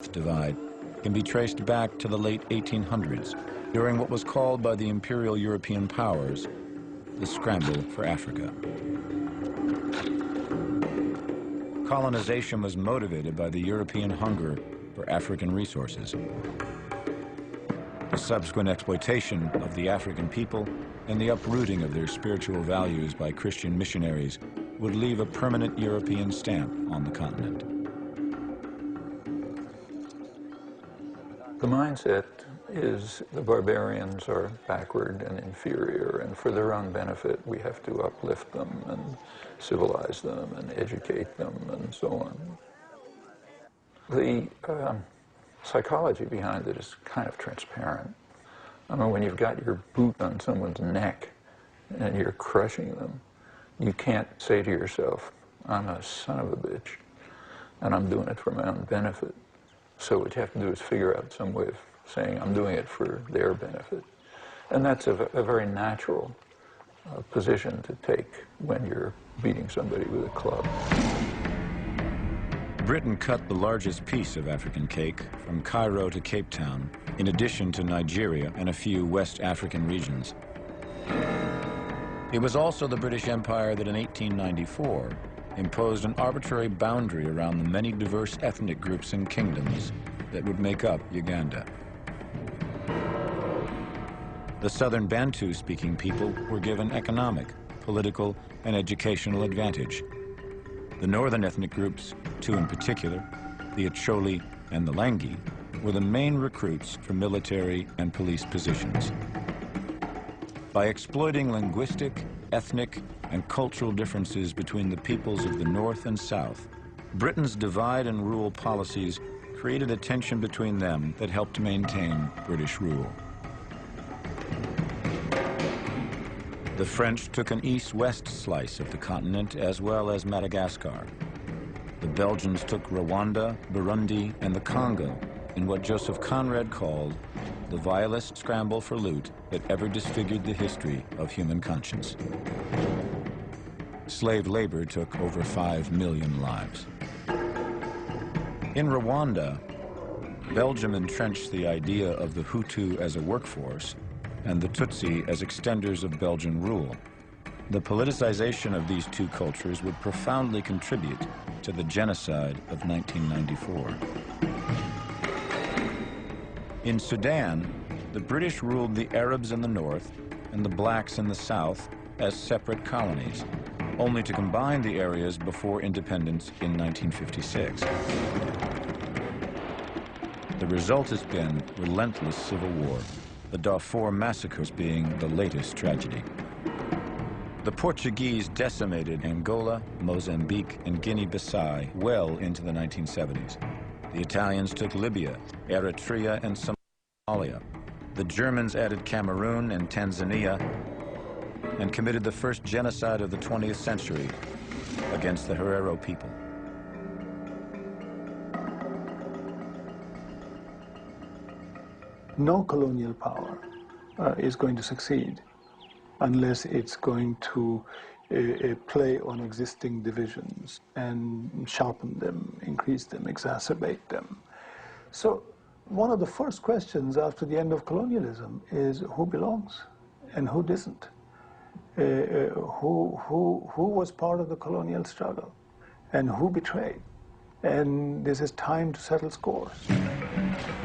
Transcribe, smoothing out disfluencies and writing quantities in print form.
divide can be traced back to the late 1800s, during what was called by the imperial European powers the scramble for Africa. Colonization was motivated by the European hunger for African resources. The subsequent exploitation of the African people and the uprooting of their spiritual values by Christian missionaries would leave a permanent European stamp on the continent. The mindset is the barbarians are backward and inferior, and for their own benefit we have to uplift them and civilize them and educate them and so on. The psychology behind it is kind of transparent. I mean, when you've got your boot on someone's neck and you're crushing them, you can't say to yourself, I'm a son of a bitch and I'm doing it for my own benefit. So what you have to do is figure out some way of saying, I'm doing it for their benefit. And that's a very natural position to take when you're beating somebody with a club. Britain cut the largest piece of African cake from Cairo to Cape Town, in addition to Nigeria and a few West African regions. It was also the British Empire that in 1894 imposed an arbitrary boundary around the many diverse ethnic groups and kingdoms that would make up Uganda. The southern Bantu-speaking people were given economic, political, and educational advantage. The northern ethnic groups, two in particular, the Acholi and the Langi, were the main recruits for military and police positions. By exploiting linguistic, ethnic, and cultural differences between the peoples of the North and South, Britain's divide and rule policies created a tension between them that helped maintain British rule. The French took an east-west slice of the continent as well as Madagascar. The Belgians took Rwanda, Burundi, and the Congo in what Joseph Conrad called the vilest scramble for loot that ever disfigured the history of human conscience. Slave labor took over 5 million lives. In Rwanda, Belgium entrenched the idea of the Hutu as a workforce and the Tutsi as extenders of Belgian rule. The politicization of these two cultures would profoundly contribute to the genocide of 1994. In Sudan, the British ruled the Arabs in the north and the blacks in the south as separate colonies, only to combine the areas before independence in 1956. The result has been relentless civil war, the Darfur massacres being the latest tragedy. The Portuguese decimated Angola, Mozambique, and Guinea-Bissau well into the 1970s. The Italians took Libya, Eritrea, and Somalia. The Germans added Cameroon and Tanzania and committed the first genocide of the 20th century against the Herero people. No colonial power is going to succeed unless it's going to play on existing divisions and sharpen them, increase them, exacerbate them. So one of the first questions after the end of colonialism is who belongs and who doesn't? Who was part of the colonial struggle and who betrayed? And this is time to settle scores.